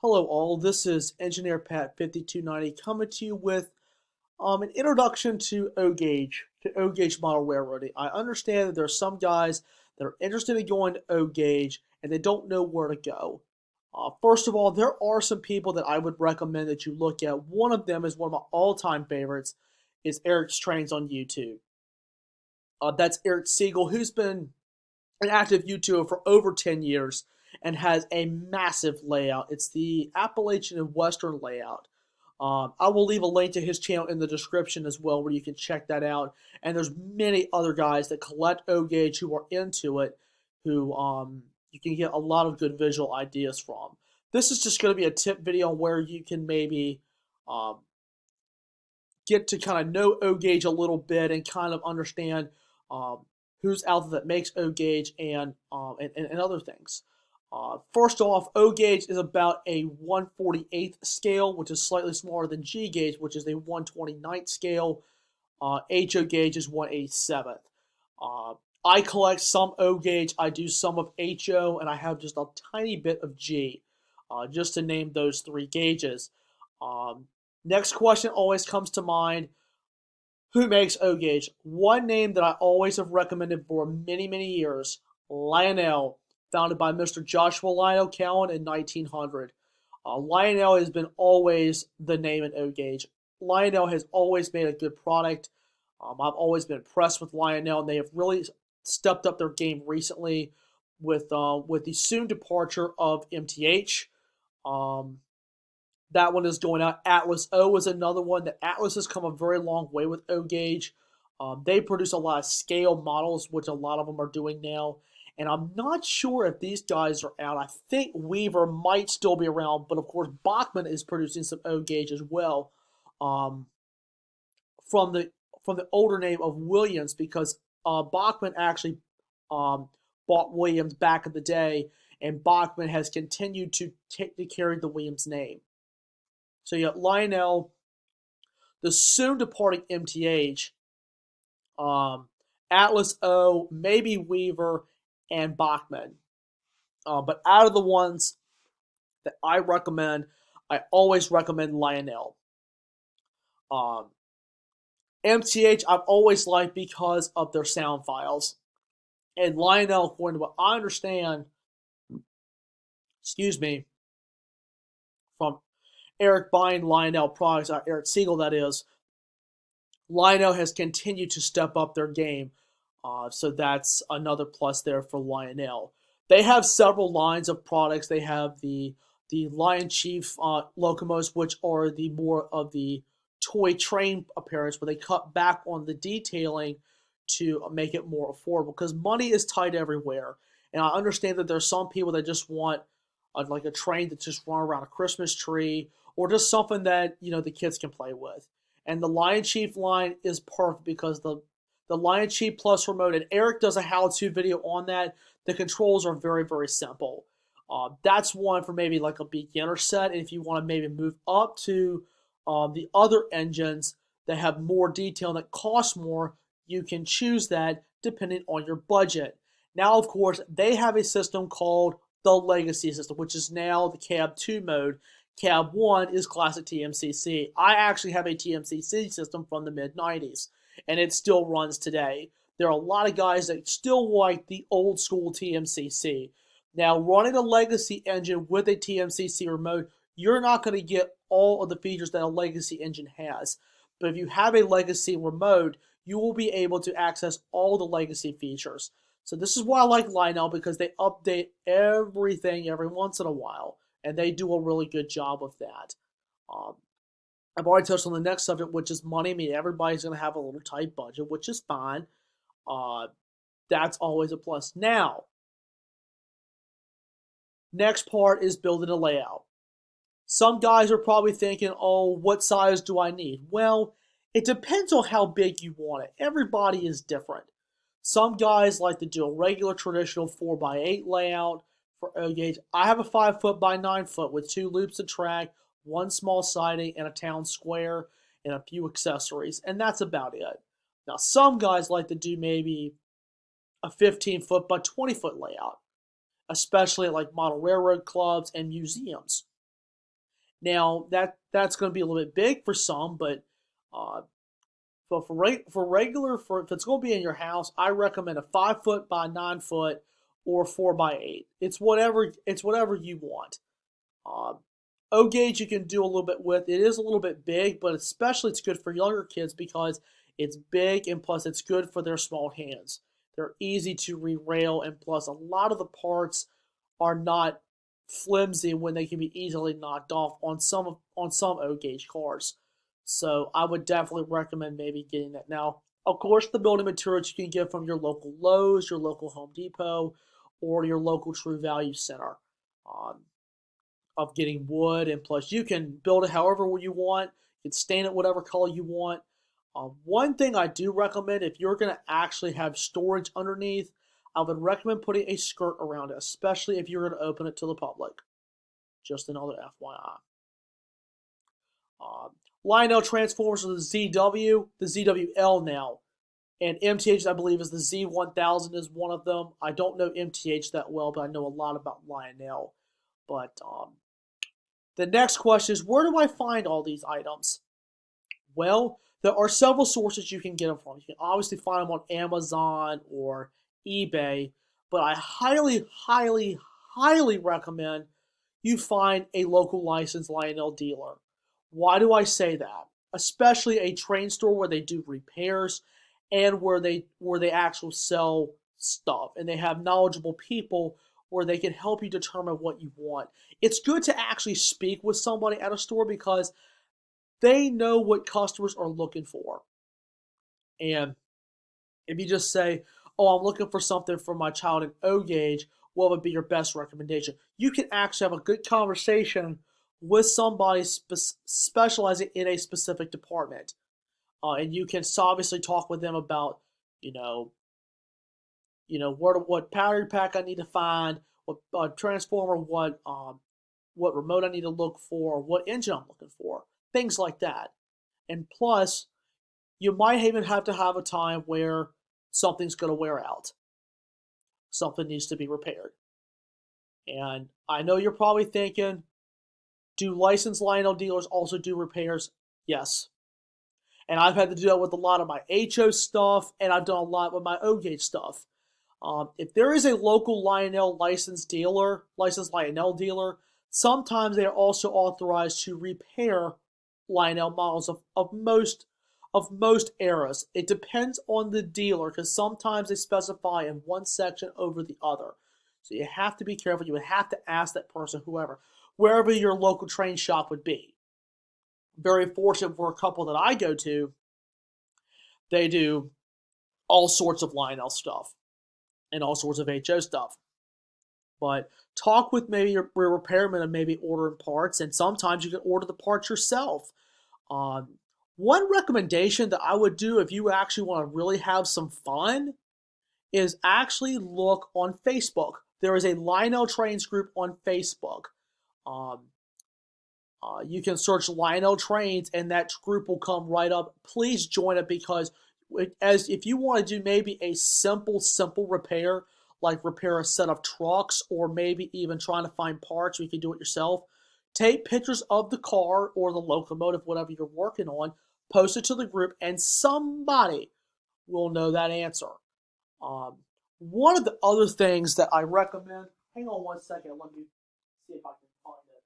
Hello all, this is Engineer Pat 5290 coming to you with an introduction to O-Gauge model railroading. I understand that there are some guys that are interested in going to O-Gauge and they don't know where to go. First of all, there are some people that I would recommend that you look at. One of them is one of my all-time favorites, is Eric's Trains on YouTube. That's Eric Siegel, who's been an active YouTuber for over 10 years and has a massive layout. It's the Appalachian and Western layout. I will leave a link to his channel in the description as well where you can check that out. And there's many other guys that collect O-Gauge who are into it who you can get a lot of good visual ideas from. This is just going to be a tip video where you can maybe um, get to kind of know O-Gauge a little bit and kind of understand um, who's out there that makes O-Gauge and other things. First off, O-Gauge is about a 1/48th scale, which is slightly smaller than G-Gauge, which is a 1/29th scale. HO-Gauge is 1/87th. I collect some O-Gauge, I do some of HO, and I have just a tiny bit of G, just to name those three gauges. Next question always comes to mind. Who makes O-Gauge? One name that I always have recommended for many, many years, Lionel, founded by Mr. Joshua Lionel Cowan in 1900. Lionel has been always the name in O-Gauge. Lionel has always made a good product. I've always been impressed with Lionel, and they have really stepped up their game recently with the soon departure of MTH. That one is going out. Atlas O is another one. That Atlas has come a very long way with O-Gauge. They produce a lot of scale models, which a lot of them are doing now. And I'm not sure if these guys are out. I think Weaver might still be around, but of course Bachmann is producing some O-Gauge as well. From the older name of Williams, because Bachmann actually bought Williams back in the day, and Bachmann has continued to carry the Williams name. So you got Lionel, the soon departing MTH, Atlas O, maybe Weaver, and Bachmann. But out of the ones that I recommend, I always recommend Lionel. MTH I've always liked because of their sound files. And Lionel, according to what I understand, excuse me, from Eric buying Lionel products, Eric Siegel that is, Lionel has continued to step up their game. So that's another plus there for Lionel. They have several lines of products. They have the Lion Chief locomotives, which are the more of the toy train appearance, where they cut back on the detailing to make it more affordable, because money is tight everywhere. And I understand that there's some people that just want like a train that just run around a Christmas tree, or just something that the kids can play with. And the Lion Chief line is perfect because the Lion Chief Plus remote, and Eric does a how-to video on that. The controls are very, very simple. That's one for maybe like a beginner set, and if you want to maybe move up to the other engines that have more detail and that cost more, you can choose that depending on your budget. Now, of course, they have a system called the Legacy system, which is now the Cab 2 mode. Cab 1 is classic TMCC. I actually have a TMCC system from the mid-90s, and it still runs today. There are a lot of guys that still like the old school TMCC. Now, running a Legacy engine with a TMCC remote, you're not going to get all of the features that a Legacy engine has. But if you have a Legacy remote, you will be able to access all the Legacy features. So this is why I like Lionel, because they update everything every once in a while, and they do a really good job of that. I've already touched on the next subject, which is money. I mean, everybody's going to have a little tight budget, which is fine. That's always a plus. Now, next part is building a layout. Some guys are probably thinking, oh, what size do I need? Well, it depends on how big you want it. Everybody is different. Some guys like to do a regular traditional 4x8 layout for O-Gauge. I have a 5 foot by 9 foot with 2 loops of track, 1 small siding, and a town square, and a few accessories, and that's about it. Now, some guys like to do maybe a 15 foot by 20 foot layout, especially at like model railroad clubs and museums. Now that's going to be a little bit big for some, but uh, for if it's going to be in your house, I recommend a 5 foot by 9 foot or 4 by 8. It's whatever you want. Um, O gauge you can do a little bit with. It is a little bit big, but especially it's good for younger kids because it's big and plus it's good for their small hands. They're easy to re-rail and plus a lot of the parts are not flimsy when they can be easily knocked off on some O gauge cars. So I would definitely recommend maybe getting that. Now, of course, the building materials you can get from your local Lowe's, your local Home Depot, or your local True Value Center. Um, of getting wood, and plus you can build it however you want. You can stain it whatever color you want. One thing I do recommend if you're going to actually have storage underneath, I would recommend putting a skirt around it, especially if you're going to open it to the public. Just another FYI. Lionel transformers are the ZW, the ZWL now. And MTH, I believe, is the Z1000 is one of them. I don't know MTH that well, but I know a lot about Lionel. But the next question is, where do I find all these items? Well, there are several sources you can get them from. You can obviously find them on Amazon or eBay, but I highly, highly, highly recommend you find a local licensed Lionel dealer. Why do I say that? Especially a train store where they do repairs and where they actually sell stuff and they have knowledgeable people where they can help you determine what you want. It's good to actually speak with somebody at a store because they know what customers are looking for. And if you just say, "Oh, I'm looking for something for my child in O gauge," what would be your best recommendation? You can actually have a good conversation with somebody specializing in a specific department. And you can obviously talk with them about, you know, what battery pack I need to find, what transformer, what remote I need to look for, what engine I'm looking for, things like that. And plus, you might even have to have a time where something's going to wear out, something needs to be repaired. And I know you're probably thinking, do licensed Lionel dealers also do repairs? Yes. And I've had to do that with a lot of my HO stuff, and I've done a lot with my O gauge stuff. If there is a local Lionel licensed Lionel dealer, sometimes they are also authorized to repair Lionel models of most eras. It depends on the dealer because sometimes they specify in one section over the other. So you have to be careful. You would have to ask that person, wherever your local train shop would be. Very fortunate for a couple that I go to, they do all sorts of Lionel stuff and all sorts of HO stuff. But talk with maybe your repairman and maybe ordering parts, and sometimes you can order the parts yourself. One recommendation that I would do if you actually want to really have some fun is actually look on Facebook. There is a Lionel Trains group on Facebook. You can search Lionel Trains and that group will come right up. Please join it because if you want to do maybe a simple repair, like repair a set of trucks or maybe even trying to find parts, or you can do it yourself, take pictures of the car or the locomotive, whatever you're working on, post it to the group, and somebody will know that answer. One of the other things that I recommend, hang on one second, let me see if I can find it.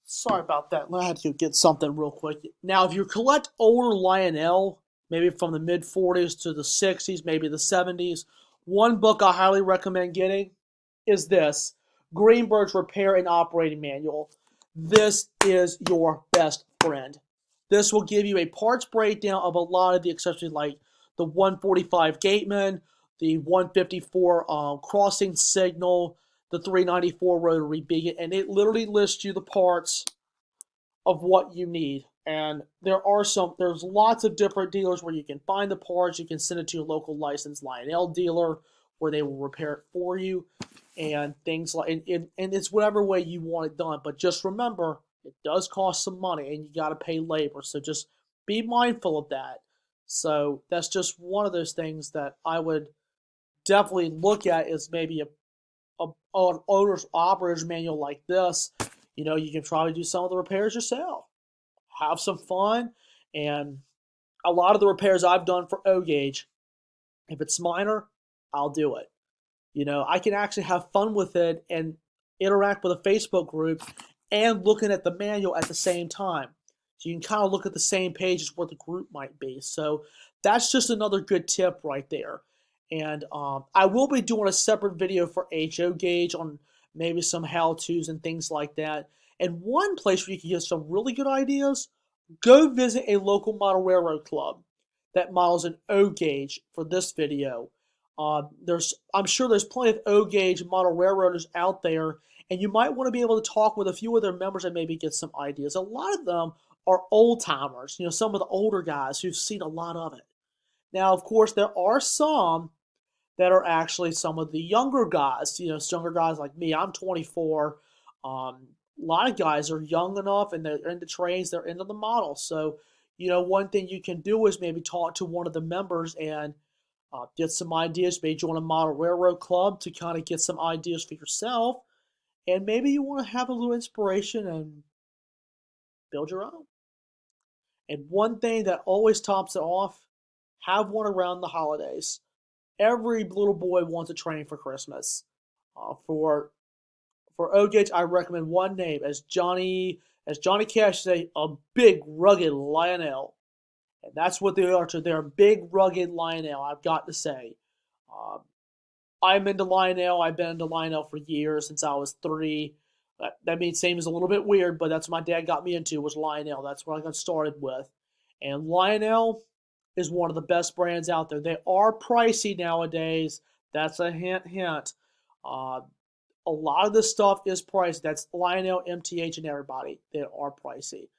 Sorry about that. I had to get something real quick. Now, if you collect older Lionel, maybe from the mid 40s to the 60s, maybe the 70s, one book I highly recommend getting is this Greenberg's Repair and Operating Manual. This is your best friend. This will give you a parts breakdown of a lot of the accessories like the 145 Gateman, the 154 crossing signal, the 394 rotary beacon, and it literally lists you the parts of what you need. And there's lots of different dealers where you can find the parts. You can send it to your local licensed Lionel dealer where they will repair it for you and things like, and it's whatever way you want it done. But just remember, it does cost some money and you got to pay labor. So just be mindful of that. So that's just one of those things that I would definitely look at as maybe an owner's operator's manual like this. You can probably do some of the repairs yourself. Have some fun. And a lot of the repairs I've done for O gauge, if it's minor, I'll do it. I can actually have fun with it and interact with a Facebook group and looking at the manual at the same time. So you can kind of look at the same page as what the group might be. So that's just another good tip right there. And I will be doing a separate video for HO gauge on maybe some how-tos and things like that. And one place where you can get some really good ideas, go visit a local model railroad club that models an O gauge for this video. I'm sure there's plenty of O gauge model railroaders out there, and you might want to be able to talk with a few of their members and maybe get some ideas. A lot of them are old timers, some of the older guys who've seen a lot of it. Now, of course, there are some that are actually some of the younger guys, younger guys like me. I'm 24. A lot of guys are young enough and they're into trains, they're into the model. So, one thing you can do is maybe talk to one of the members and get some ideas. Maybe join a model railroad club to kind of get some ideas for yourself. And maybe you want to have a little inspiration and build your own. And one thing that always tops it off, have one around the holidays. Every little boy wants a train for Christmas. For O gauge, I recommend one name, as Johnny Cash say, a big rugged Lionel. And that's what they are to. They're a big rugged Lionel, I've got to say. I'm into Lionel. I've been into Lionel for years, since I was 3. That means seems a little bit weird, but that's what my dad got me into, was Lionel. That's what I got started with. And Lionel is one of the best brands out there. They are pricey nowadays. That's a hint, hint. A lot of this stuff is pricey. That's Lionel, MTH, and everybody. They are pricey.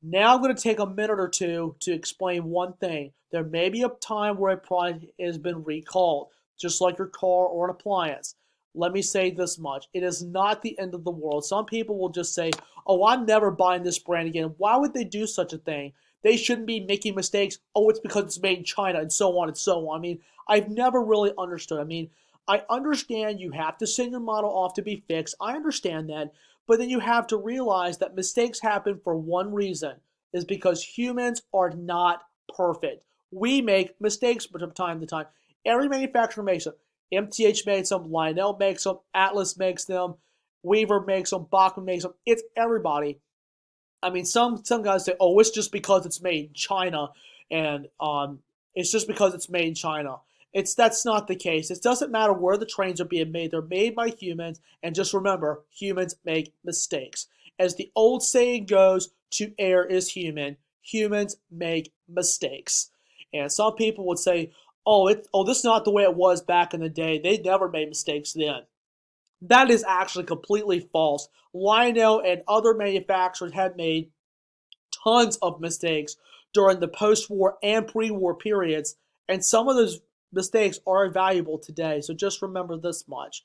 Now I'm going to take a minute or two to explain one thing. There may be a time where a product has been recalled, just like your car or an appliance. Let me say this much. It is not the end of the world. Some people will just say, oh, I'm never buying this brand again. Why would they do such a thing? They shouldn't be making mistakes. Oh, it's because it's made in China, and so on and so on. I mean, I've never really understood. I mean, I understand you have to send your model off to be fixed. I understand that. But then you have to realize that mistakes happen for one reason, is because humans are not perfect. We make mistakes from time to time. Every manufacturer makes them. MTH makes them, Lionel makes them, Atlas makes them, Weaver makes them, Bachmann makes them. It's everybody. I mean, some guys say, oh, it's just because it's made in China, and it's just because it's made in China. That's not the case. It doesn't matter where the trains are being made. They're made by humans, and just remember, humans make mistakes. As the old saying goes, to err is human. Humans make mistakes. And some people would say, oh, this is not the way it was back in the day. They never made mistakes then. That is actually completely false. Lionel and other manufacturers have made tons of mistakes during the post-war and pre-war periods, and some of those mistakes are valuable today. So just remember this much.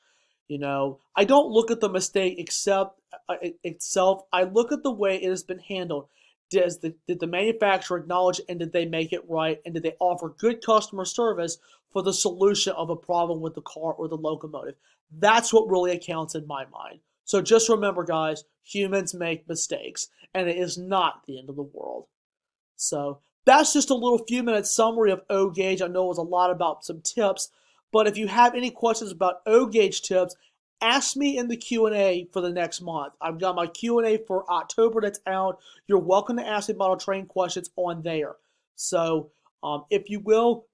I don't look at the mistake itself. I look at the way it has been handled. Did the manufacturer acknowledge it, and did they make it right, and did they offer good customer service for the solution of a problem with the car or the locomotive? That's what really accounts in my mind. So just remember, guys, humans make mistakes, and it is not the end of the world. So that's just a little few-minute summary of O gauge. I know it was a lot about some tips, but if you have any questions about O gauge tips, ask me in the Q&A for the next month. I've got my Q&A for October that's out. You're welcome to ask me model train questions on there. So if you will,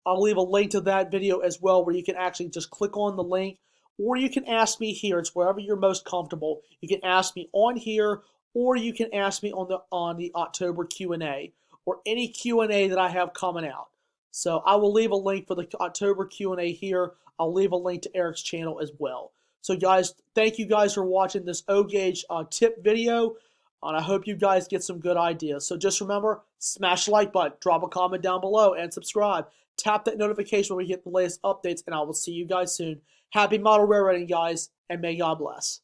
I'll leave a link to that video as well, where you can actually just click on the link, or you can ask me here. It's wherever you're most comfortable. You can ask me on here, or you can ask me on the October Q&A, or any Q&A that I have coming out. So I will leave a link for the October Q&A here. I'll leave a link to Eric's channel as well. So guys, thank you guys for watching this O gauge tip video, and I hope you guys get some good ideas. So just remember, smash the like button, drop a comment down below, and subscribe. Tap that notification when we get the latest updates, and I will see you guys soon. Happy model railroading, guys, and may God bless.